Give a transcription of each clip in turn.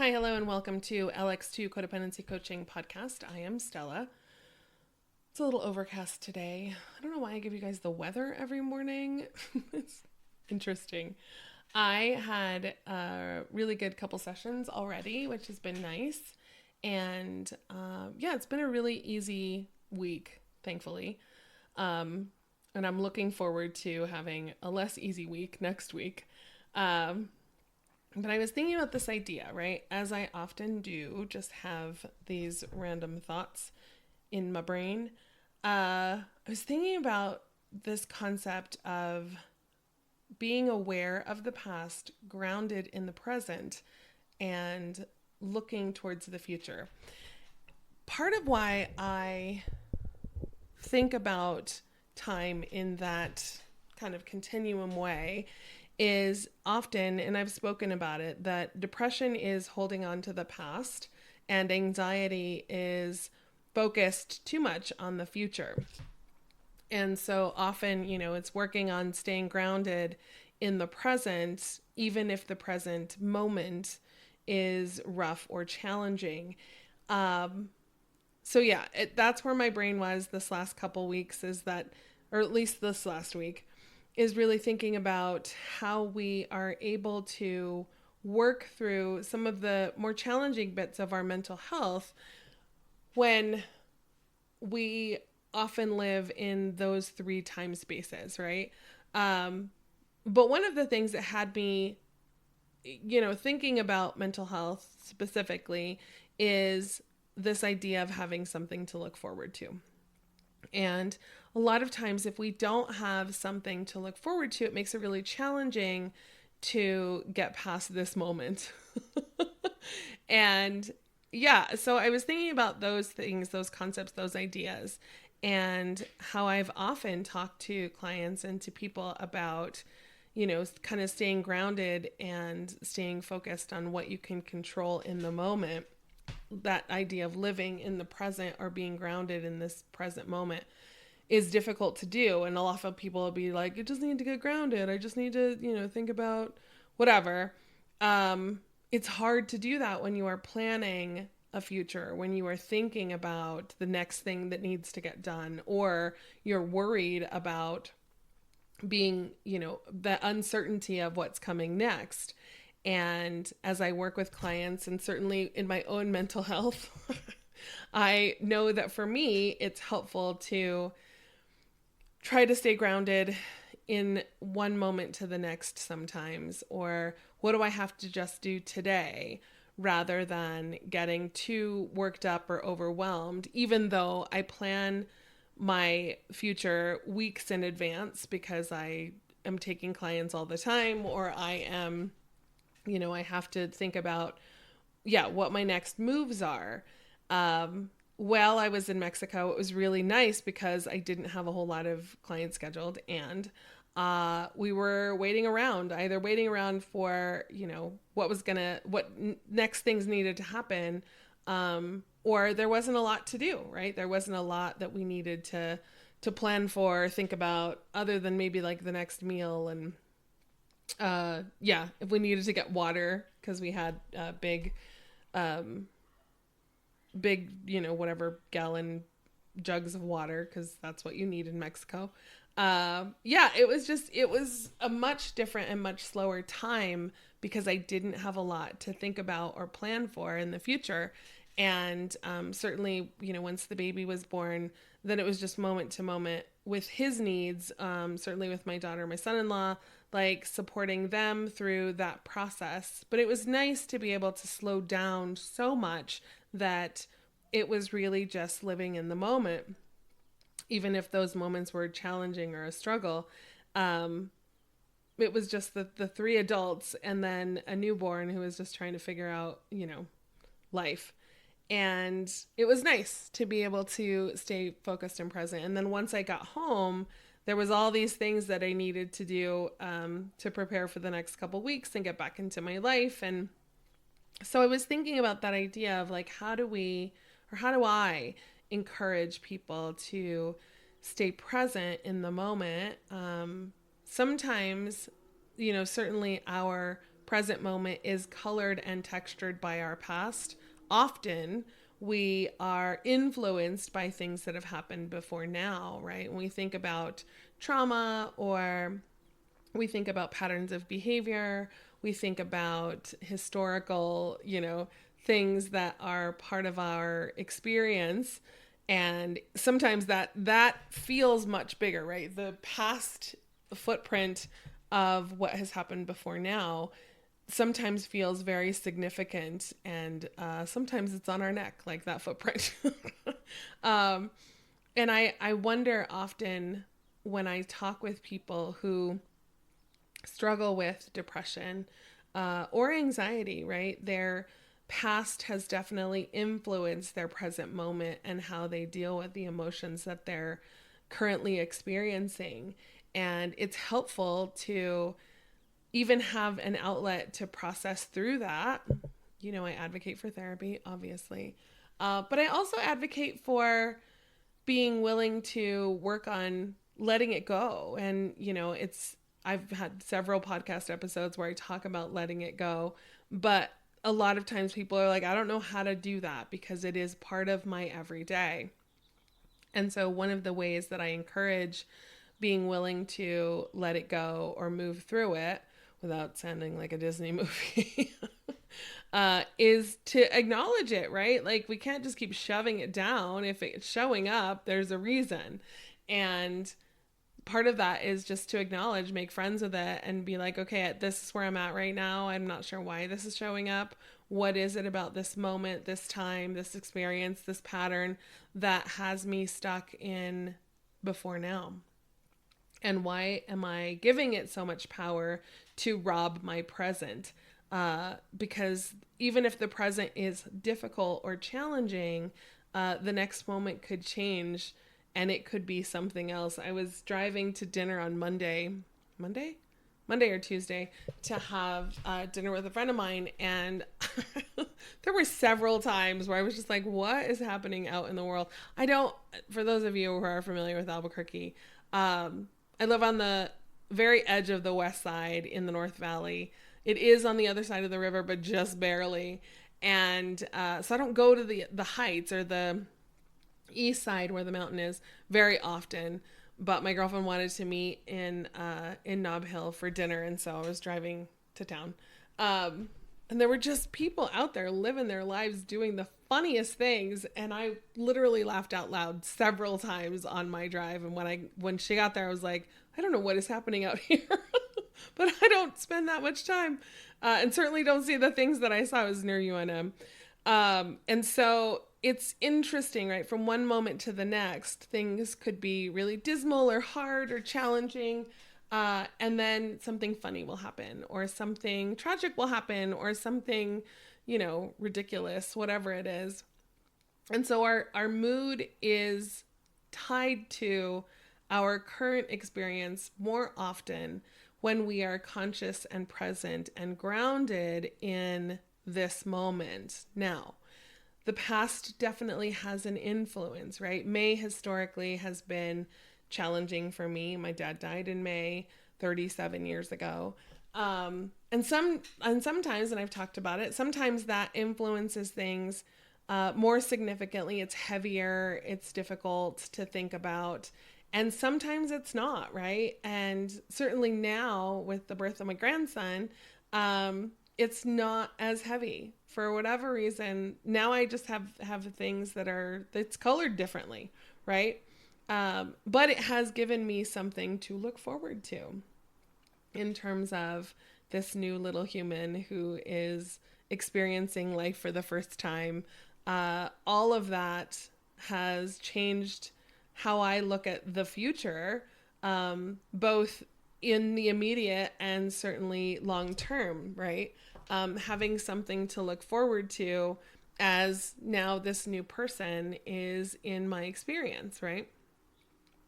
Hi, hello, and welcome to LX2 Codependency Coaching Podcast. I am Stella. It's a little overcast today. I don't know why I give you guys the weather every morning. It's interesting. I had a really good couple sessions already, which has been nice. And it's been a really easy week, thankfully. And I'm looking forward to having a less easy week next week. But I was thinking about this idea, right? As I often do, just have these random thoughts in my brain. I was thinking about this concept of being aware of the past, grounded in the present, and looking towards the future. Part of why I think about time in that kind of continuum way is often, and I've spoken about it, that depression is holding on to the past and anxiety is focused too much on the future. And so often, it's working on staying grounded in the present, even if the present moment is rough or challenging. That's where my brain was this last couple weeks, is that, or at least this last week, is really thinking about how we are able to work through some of the more challenging bits of our mental health when we often live in those three time spaces, right? But one of the things that had me, thinking about mental health specifically is this idea of having something to look forward to. And a lot of times, if we don't have something to look forward to, it makes it really challenging to get past this moment. So I was thinking about those things, those concepts, those ideas, and how I've often talked to clients and to people about, kind of staying grounded and staying focused on what you can control in the moment. That idea of living in the present or being grounded in this present moment is difficult to do. And a lot of people will be like, I just need to get grounded. I just need to, think about whatever. It's hard to do that when you are planning a future, when you are thinking about the next thing that needs to get done, or you're worried about being, the uncertainty of what's coming next. And as I work with clients, and certainly in my own mental health, I know that for me, it's helpful to try to stay grounded in one moment to the next sometimes, or what do I have to just do today, rather than getting too worked up or overwhelmed, even though I plan my future weeks in advance because I am taking clients all the time, or I am, I have to think about, what my next moves are. While I was in Mexico, it was really nice because I didn't have a whole lot of clients scheduled, and we were waiting around, either waiting around for, what next things needed to happen, or there wasn't a lot to do, right? There wasn't a lot that we needed to plan for, think about, other than maybe like the next meal. And if we needed to get water, because we had big, whatever gallon jugs of water, because that's what you need in Mexico. It was a much different and much slower time because I didn't have a lot to think about or plan for in the future. And certainly, once the baby was born, then it was just moment to moment with his needs, certainly with my daughter, my son-in-law, like supporting them through that process. But it was nice to be able to slow down so much that it was really just living in the moment, even if those moments were challenging or a struggle. It was just the three adults and then a newborn who was just trying to figure out, life. And it was nice to be able to stay focused and present. And then once I got home, there was all these things that I needed to do to prepare for the next couple weeks and get back into my life. And so I was thinking about that idea of like, how do I encourage people to stay present in the moment? Sometimes, certainly our present moment is colored and textured by our past. Often we are influenced by things that have happened before now, right? When we think about trauma, or we think about patterns of behavior, we think about historical, things that are part of our experience. And sometimes that feels much bigger, right? The past footprint of what has happened before now sometimes feels very significant, and sometimes it's on our neck, like that footprint. And I wonder often when I talk with people who struggle with depression or anxiety, right? Their past has definitely influenced their present moment and how they deal with the emotions that they're currently experiencing. And it's helpful to even have an outlet to process through that. I advocate for therapy, obviously. But I also advocate for being willing to work on letting it go. And, I've had several podcast episodes where I talk about letting it go, but a lot of times people are like, I don't know how to do that because it is part of my everyday. And so one of the ways that I encourage being willing to let it go or move through it without sounding like a Disney movie is to acknowledge it, right? Like, we can't just keep shoving it down. If it's showing up, there's a reason. And part of that is just to acknowledge, make friends with it, and be like, okay, this is where I'm at right now. I'm not sure why this is showing up. What is it about this moment, this time, this experience, this pattern that has me stuck in before now? And why am I giving it so much power to rob my present? Because even if the present is difficult or challenging, the next moment could change and it could be something else. I was driving to dinner on Monday or Tuesday to have dinner with a friend of mine. And there were several times where I was just like, what is happening out in the world? For those of you who are familiar with Albuquerque, I live on the very edge of the west side in the North Valley. It is on the other side of the river, but just barely. And so I don't go to the heights or the east side where the mountain is very often. But my girlfriend wanted to meet in Nob Hill for dinner, and so I was driving to town. And there were just people out there living their lives, doing the funniest things, and I literally laughed out loud several times on my drive. And when she got there, I was like, I don't know what is happening out here, but I don't spend that much time, and certainly don't see the things that I saw. I was near UNM, and so it's interesting, right? From one moment to the next, things could be really dismal or hard or challenging. And then something funny will happen, or something tragic will happen, or something, ridiculous, whatever it is. And so our mood is tied to our current experience more often when we are conscious and present and grounded in this moment. Now, the past definitely has an influence, right? May historically has been challenging for me. My dad died in May 37 years ago. And sometimes, and I've talked about it, sometimes that influences things more significantly. It's heavier, it's difficult to think about. And sometimes it's not, right? And certainly now with the birth of my grandson, it's not as heavy for whatever reason. Now I just have things that's colored differently, right? But it has given me something to look forward to in terms of this new little human who is experiencing life for the first time. All of that has changed how I look at the future, both in the immediate and certainly long term, right? Having something to look forward to as now this new person is in my experience, right?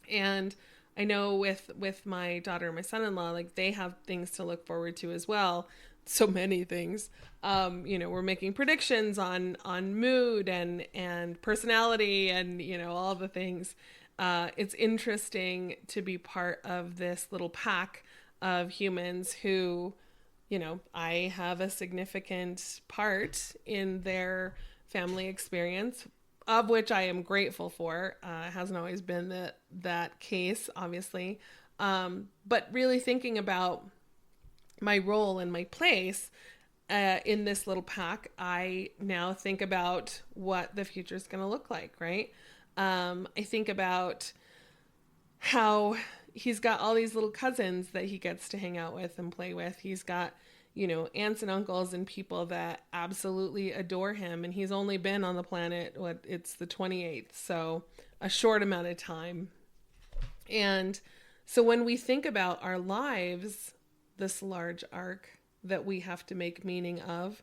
And I know with my daughter and my son-in-law, like, they have things to look forward to as well. So many things. We're making predictions on mood and personality and, all the things. It's interesting to be part of this little pack of humans who I have a significant part in their family experience, of which I am grateful for. It hasn't always been that case, obviously. But really thinking about my role and my place in this little pack, I now think about what the future is going to look like, right? I think about how he's got all these little cousins that he gets to hang out with and play with. He's got, aunts and uncles and people that absolutely adore him. And he's only been on the planet, it's the 28th, so a short amount of time. And so when we think about our lives, this large arc that we have to make meaning of,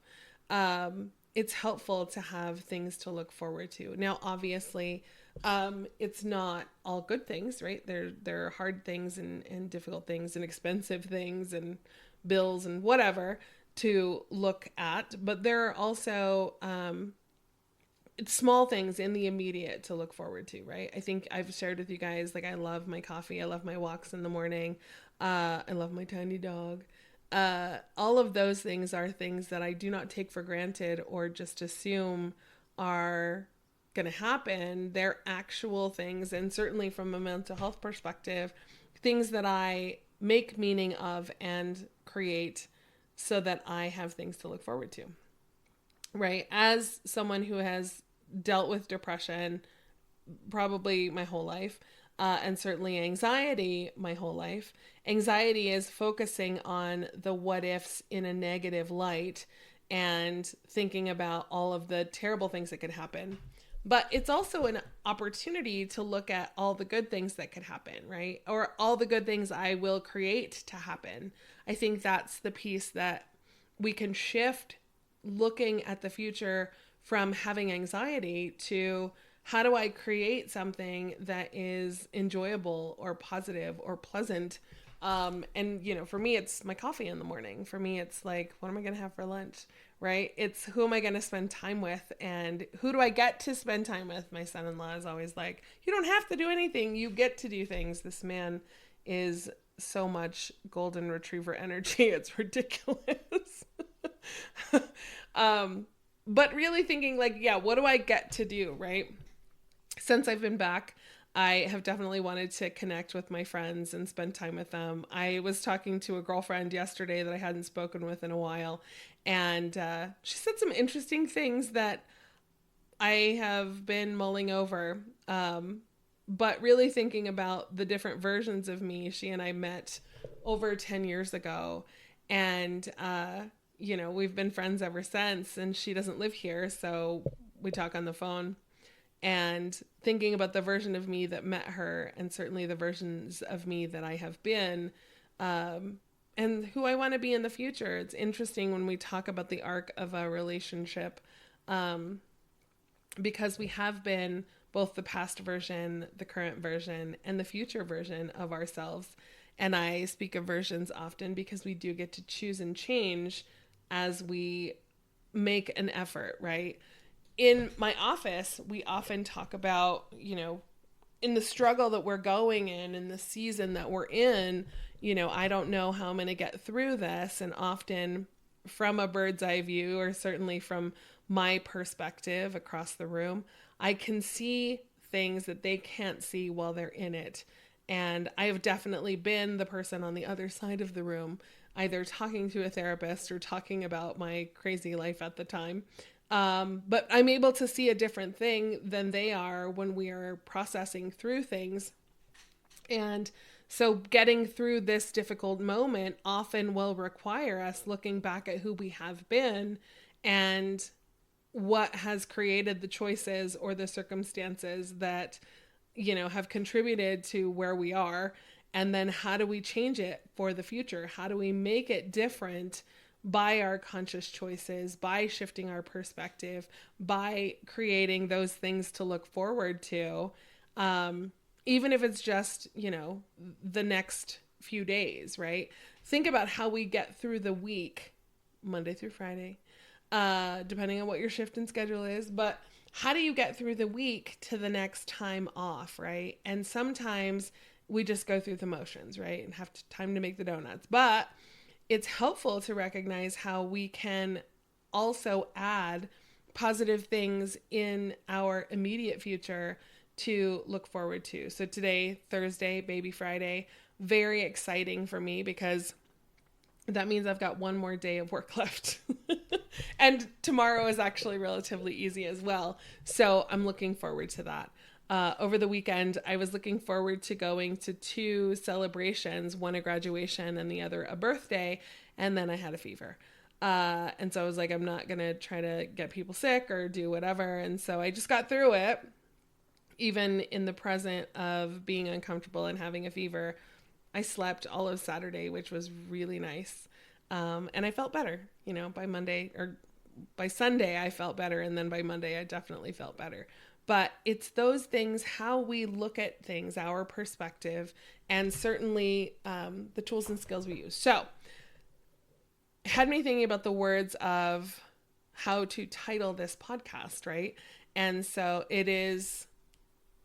it's helpful to have things to look forward to. Now, obviously, it's not all good things, right? There are hard things and difficult things and expensive things and bills and whatever to look at, but there are also small things in the immediate to look forward to, right? I think I've shared with you guys, like, I love my coffee, I love my walks in the morning, I love my tiny dog. All of those things are things that I do not take for granted or just assume are going to happen. They're actual things, and certainly from a mental health perspective, things that I make meaning of and create so that I have things to look forward to, right? As someone who has dealt with depression probably my whole life, and certainly anxiety my whole life. Anxiety is focusing on the what ifs in a negative light and thinking about all of the terrible things that could happen. But it's also an opportunity to look at all the good things that could happen, right? Or all the good things I will create to happen. I think that's the piece that we can shift looking at the future from having anxiety to, how do I create something that is enjoyable or positive or pleasant? And for me, it's my coffee in the morning. For me, it's like, what am I going to have for lunch? Right? It's who am I going to spend time with, and who do I get to spend time with? My son-in-law is always like, you don't have to do anything. You get to do things. This man is so much golden retriever energy. It's ridiculous. But really thinking like, yeah, what do I get to do? Right? Since I've been back, I have definitely wanted to connect with my friends and spend time with them. I was talking to a girlfriend yesterday that I hadn't spoken with in a while, and she said some interesting things that I have been mulling over, but really thinking about the different versions of me. She and I met over 10 years ago, and we've been friends ever since, and she doesn't live here, so we talk on the phone. And thinking about the version of me that met her, and certainly the versions of me that I have been, and who I want to be in the future. It's interesting when we talk about the arc of a relationship, because we have been both the past version, the current version, and the future version of ourselves. And I speak of versions often because we do get to choose and change as we make an effort, right? In my office, we often talk about, in the struggle that we're going in the season that we're in, I don't know how I'm going to get through this. And often from a bird's eye view, or certainly from my perspective across the room, I can see things that they can't see while they're in it. And I have definitely been the person on the other side of the room, either talking to a therapist or talking about my crazy life at the time. But I'm able to see a different thing than they are when we are processing through things. And so getting through this difficult moment often will require us looking back at who we have been and what has created the choices or the circumstances that, have contributed to where we are. And then how do we change it for the future? How do we make it different by our conscious choices, by shifting our perspective, by creating those things to look forward to, even if it's just, the next few days, right? Think about how we get through the week, Monday through Friday, depending on what your shift and schedule is. But how do you get through the week to the next time off, right? And sometimes we just go through the motions, right? And have time to make the donuts. But it's helpful to recognize how we can also add positive things in our immediate future to look forward to. So today, Thursday, Baby Friday, very exciting for me because that means I've got one more day of work left. And tomorrow is actually relatively easy as well. So I'm looking forward to that. Over the weekend, I was looking forward to going to 2 celebrations, one a graduation and the other a birthday, and then I had a fever. And so I was like, I'm not going to try to get people sick or do whatever. And so I just got through it, even in the present of being uncomfortable and having a fever. I slept all of Saturday, which was really nice. And I felt better, by Monday or by Sunday, I felt better. And then by Monday, I definitely felt better. But it's those things, how we look at things, our perspective, and certainly the tools and skills we use. So it had me thinking about the words of how to title this podcast, right? And so it is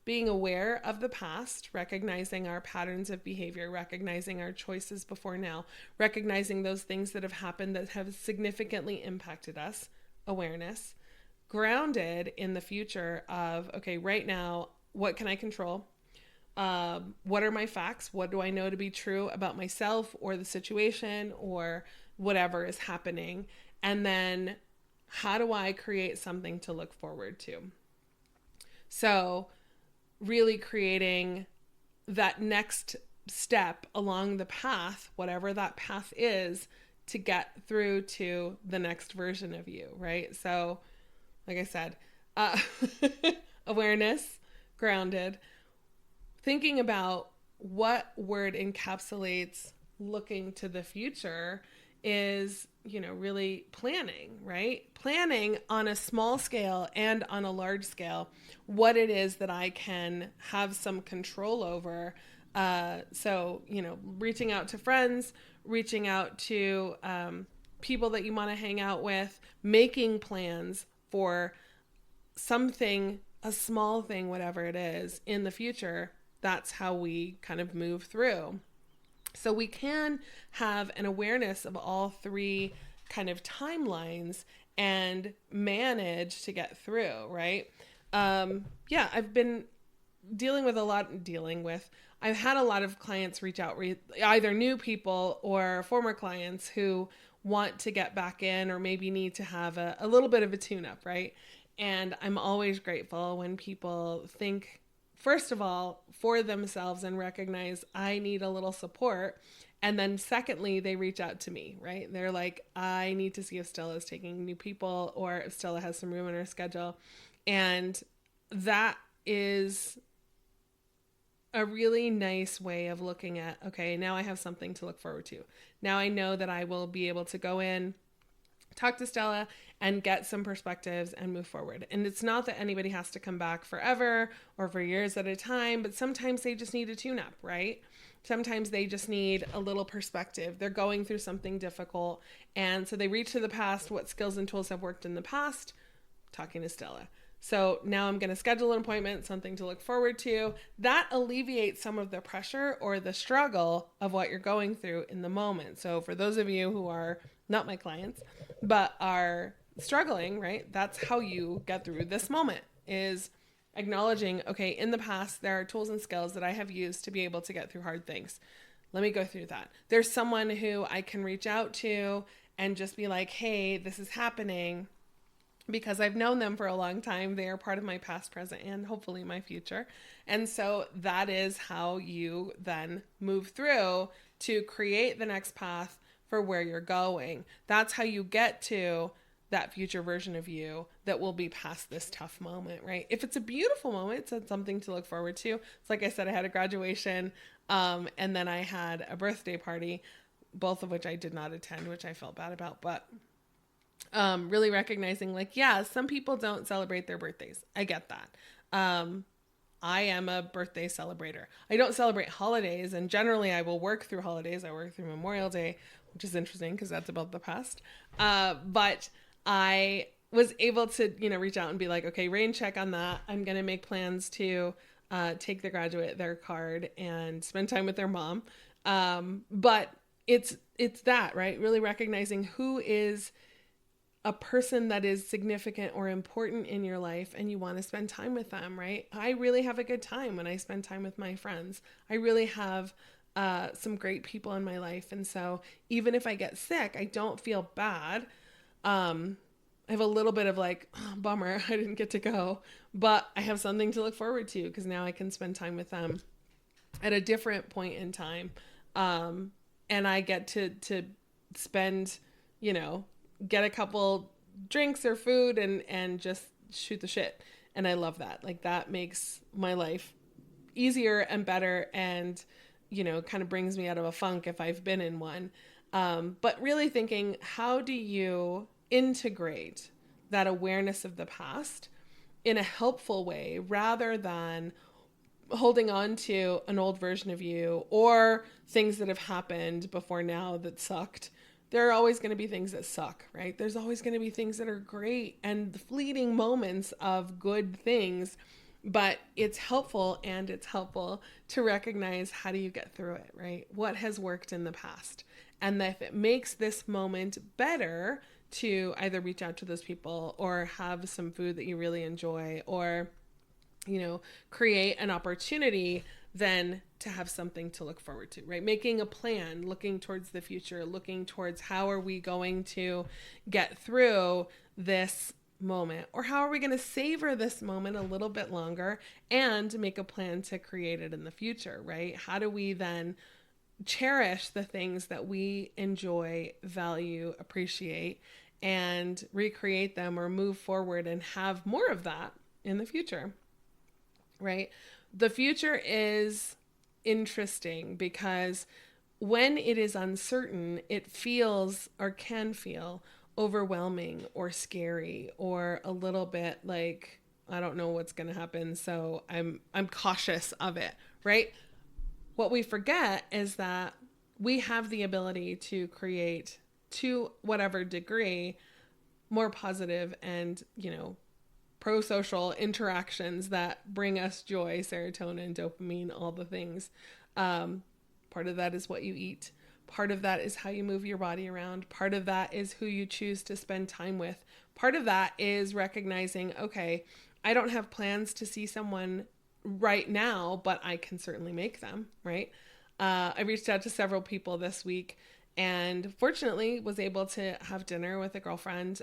being aware of the past, recognizing our patterns of behavior, recognizing our choices before now, recognizing those things that have happened that have significantly impacted us, awareness, grounded in the future of, okay, right now, what can I control? What are my facts? What do I know to be true about myself or the situation or whatever is happening? And then how do I create something to look forward to? So really creating that next step along the path, whatever that path is, to get through to the next version of you, right? So, like I said, awareness, grounded, thinking about what word encapsulates looking to the future is, really planning, right? Planning on a small scale and on a large scale, what it is that I can have some control over. So, reaching out to friends, reaching out to people that you want to hang out with, making plans for something, a small thing, whatever it is, in the future. That's how we kind of move through. So we can have an awareness of all 3 kind of timelines and manage to get through, right? I've been I've had a lot of clients reach out, either new people or former clients who want to get back in or maybe need to have a little bit of a tune-up, right? And I'm always grateful when people think, first of all, for themselves and recognize I need a little support. And then secondly, they reach out to me, right? They're like, I need to see if Stella is taking new people or if Stella has some room in her schedule. And that is a really nice way of looking at, okay, now I have something to look forward to. Now I know that I will be able to go in, talk to Stella, and get some perspectives and move forward. And it's not that anybody has to come back forever or for years at a time, but sometimes they just need a tune-up, right? Sometimes they just need a little perspective. They're going through something difficult. And so they reach to the past, what skills and tools have worked in the past, talking to Stella. So now I'm going to schedule an appointment, something to look forward to. That alleviates some of the pressure or the struggle of what you're going through in the moment. So for those of you who are not my clients, but are struggling, right? That's how you get through this moment, is acknowledging, okay, in the past, there are tools and skills that I have used to be able to get through hard things. Let me go through that. There's someone who I can reach out to and just be like, hey, this is happening. Because I've known them for a long time. They are part of my past, present, and hopefully my future. And so that is how you then move through to create the next path for where you're going. That's how you get to that future version of you that will be past this tough moment, right? If it's a beautiful moment, it's something to look forward to. It's like I said, I had a graduation, and then I had a birthday party, both of which I did not attend, which I felt bad about, but really recognizing, like, yeah, some people don't celebrate their birthdays. I get that. I am a birthday celebrator. I don't celebrate holidays, and generally I will work through holidays. I work through Memorial Day, which is interesting because that's about the past. But I was able to, reach out and be like, okay, rain check on that. I'm going to make plans to take the graduate their card and spend time with their mom. But it's that, right? Really recognizing who is a person that is significant or important in your life and you want to spend time with them, right? I really have a good time when I spend time with my friends. I really have some great people in my life. And so even if I get sick, I don't feel bad. I have a little bit of like, oh, bummer, I didn't get to go, but I have something to look forward to because now I can spend time with them at a different point in time. And I get to spend, you know, get a couple drinks or food and just shoot the shit. And I love that. Like that makes my life easier and better and, you know, kind of brings me out of a funk if I've been in one. But really thinking, how do you integrate that awareness of the past in a helpful way rather than holding on to an old version of you or things that have happened before now that sucked. There are always going to be things that suck, right? There's always going to be things that are great and fleeting moments of good things, but it's helpful to recognize how do you get through it, right? What has worked in the past? And if it makes this moment better to either reach out to those people or have some food that you really enjoy or, you know, create an opportunity then to have something to look forward to, right? Making a plan, looking towards the future, looking towards how are we going to get through this moment or how are we going to savor this moment a little bit longer and make a plan to create it in the future, right? How do we then cherish the things that we enjoy, value, appreciate, and recreate them or move forward and have more of that in the future, right? The future is interesting because when it is uncertain, it feels or can feel overwhelming or scary or a little bit like, I don't know what's going to happen, so I'm cautious of it, right? What we forget is that we have the ability to create, to whatever degree, more positive and, you know, pro-social interactions that bring us joy, serotonin, dopamine, all the things. Part of that is what you eat. Part of that is how you move your body around. Part of that is who you choose to spend time with. Part of that is recognizing, okay, I don't have plans to see someone right now, but I can certainly make them, right? I reached out to several people this week and fortunately was able to have dinner with a girlfriend.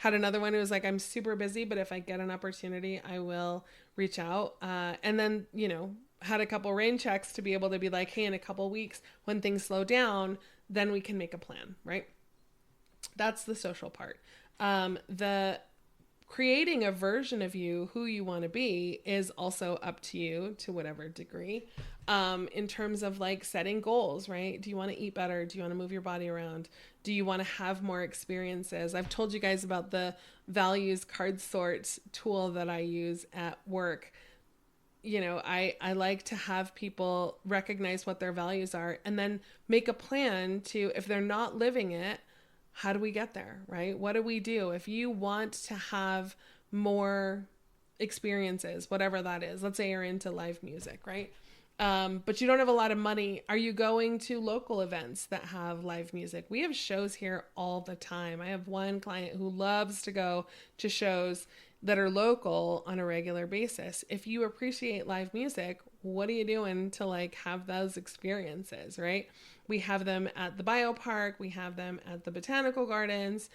Had another one who was like, I'm super busy, but if I get an opportunity, I will reach out. And then, you know, had a couple rain checks to be able to be like, hey, in a couple weeks, when things slow down, then we can make a plan, right? That's the social part. The creating a version of you, who you want to be, is also up to you to whatever degree. In terms of like setting goals, right? Do you want to eat better? Do you want to move your body around? Do you want to have more experiences? I've told you guys about the values card sort tool that I use at work. You know, I like to have people recognize what their values are and then make a plan to, if they're not living it, how do we get there, right? What do we do? If you want to have more experiences, whatever that is, let's say you're into live music, right? But you don't have a lot of money. Are you going to local events that have live music? We have shows here all the time. I have one client who loves to go to shows that are local on a regular basis. If you appreciate live music, what are you doing to like have those experiences, right? We have them at the biopark. We have them at the botanical gardens.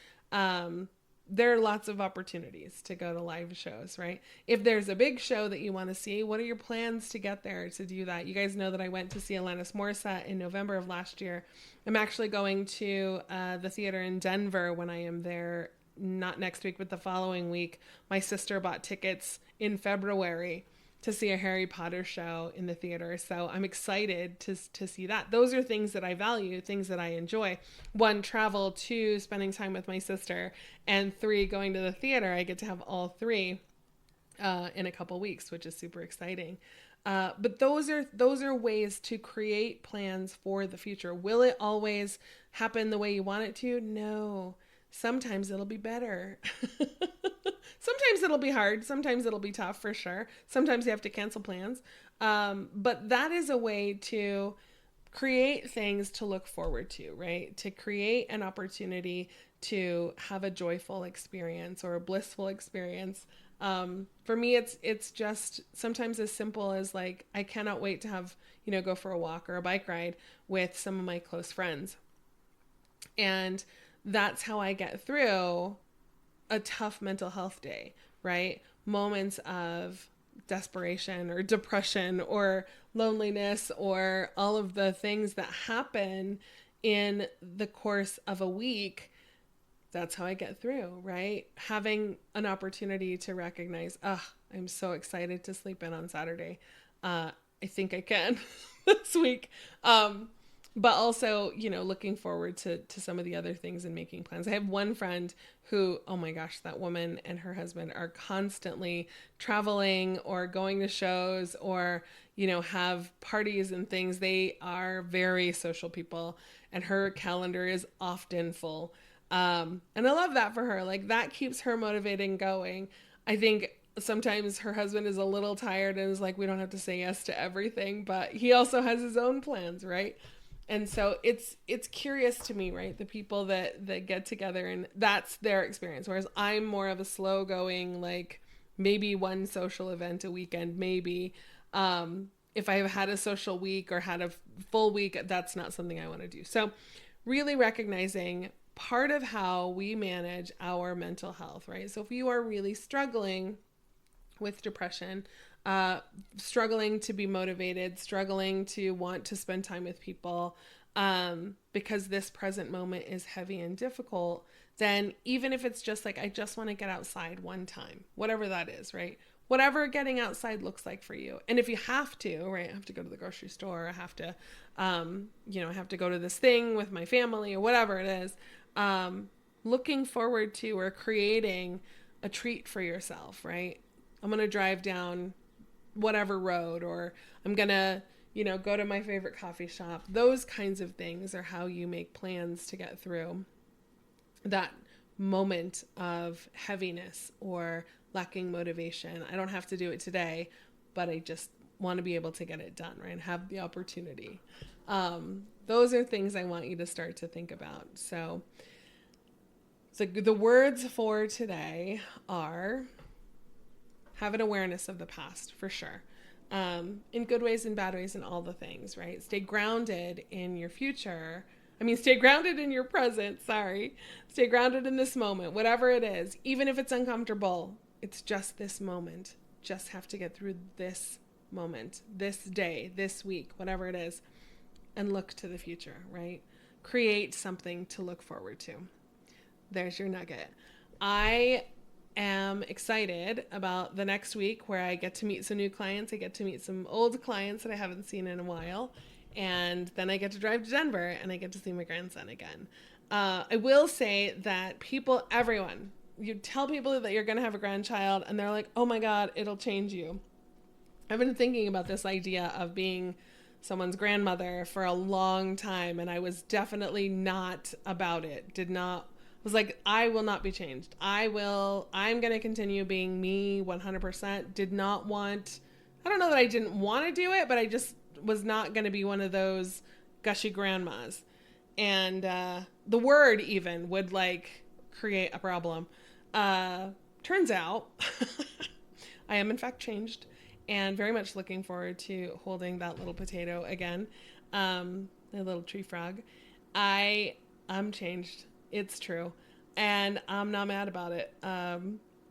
There are lots of opportunities to go to live shows, right? If there's a big show that you want to see, what are your plans to get there to do that? You guys know that I went to see Alanis Morissette in November of last year. I'm actually going to the theater in Denver when I am there, not next week, but the following week. My sister bought tickets in February to see a Harry Potter show in the theater. So I'm excited to see that. Those are things that I value, things that I enjoy. 1, travel. 2, spending time with my sister. And 3, going to the theater. I get to have all 3 in a couple weeks, which is super exciting. But those are ways to create plans for the future. Will it always happen the way you want it to? No. Sometimes it'll be better. Sometimes it'll be hard. Sometimes it'll be tough for sure. Sometimes you have to cancel plans. But that is a way to create things to look forward to, right? To create an opportunity to have a joyful experience or a blissful experience. For me, it's just sometimes as simple as like, I cannot wait to have, go for a walk or a bike ride with some of my close friends. And that's how I get through a tough mental health day, right? Moments of desperation or depression or loneliness or all of the things that happen in the course of a week. That's how I get through, right? Having an opportunity to recognize, I'm so excited to sleep in on Saturday. I think I can this week. But also, looking forward to some of the other things and making plans. I have one friend who, oh my gosh, that woman and her husband are constantly traveling or going to shows or, have parties and things. They are very social people and her calendar is often full. And I love that for her. Like that keeps her motivated and going. I think sometimes her husband is a little tired and is like, we don't have to say yes to everything, but he also has his own plans, right? And so it's curious to me, right? The people that get together and that's their experience. Whereas I'm more of a slow going, like maybe one social event a weekend, maybe. If I've had a social week or had a full week, that's not something I want to do. So really recognizing part of how we manage our mental health, right? So if you are really struggling with depression, struggling to be motivated, struggling to want to spend time with people, because this present moment is heavy and difficult, then even if it's just like, I just want to get outside one time, whatever that is, right? Whatever getting outside looks like for you. And if you have to, right, I have to go to the grocery store, I have to, I have to go to this thing with my family or whatever it is, looking forward to or creating a treat for yourself, right? I'm going to drive down whatever road, or I'm going to, go to my favorite coffee shop. Those kinds of things are how you make plans to get through that moment of heaviness or lacking motivation. I don't have to do it today, but I just want to be able to get it done, right? Have the opportunity. Those are things I want you to start to think about. So the words for today are have an awareness of the past, for sure. In good ways and bad ways and all the things, right? Stay grounded in your future. Stay grounded in your present, sorry. Stay grounded in this moment, whatever it is. Even if it's uncomfortable, it's just this moment. Just have to get through this moment, this day, this week, whatever it is, and look to the future, right? Create something to look forward to. There's your nugget. I am excited about the next week where I get to meet some new clients. I get to meet some old clients that I haven't seen in a while. And then I get to drive to Denver and I get to see my grandson again. I will say that everyone, you tell people that you're going to have a grandchild and they're like, oh my God, it'll change you. I've been thinking about this idea of being someone's grandmother for a long time. And I was definitely not about it. Was like, I will not be changed. I'm going to continue being me 100%. I don't know that I didn't want to do it, but I just was not going to be one of those gushy grandmas. And the word even would like create a problem. Turns out I am in fact changed and very much looking forward to holding that little potato again. A little tree frog. I'm changed. It's true. And I'm not mad about it.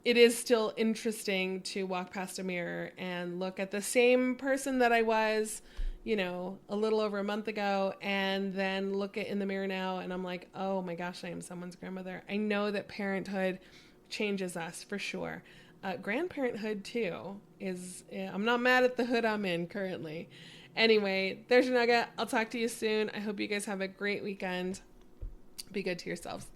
It is still interesting to walk past a mirror and look at the same person that I was, a little over a month ago, and then look in the mirror now and I'm like, oh my gosh, I am someone's grandmother. I know that parenthood changes us for sure. Grandparenthood too I'm not mad at the hood I'm in currently. Anyway, there's your nugget. I'll talk to you soon. I hope you guys have a great weekend. Be good to yourselves.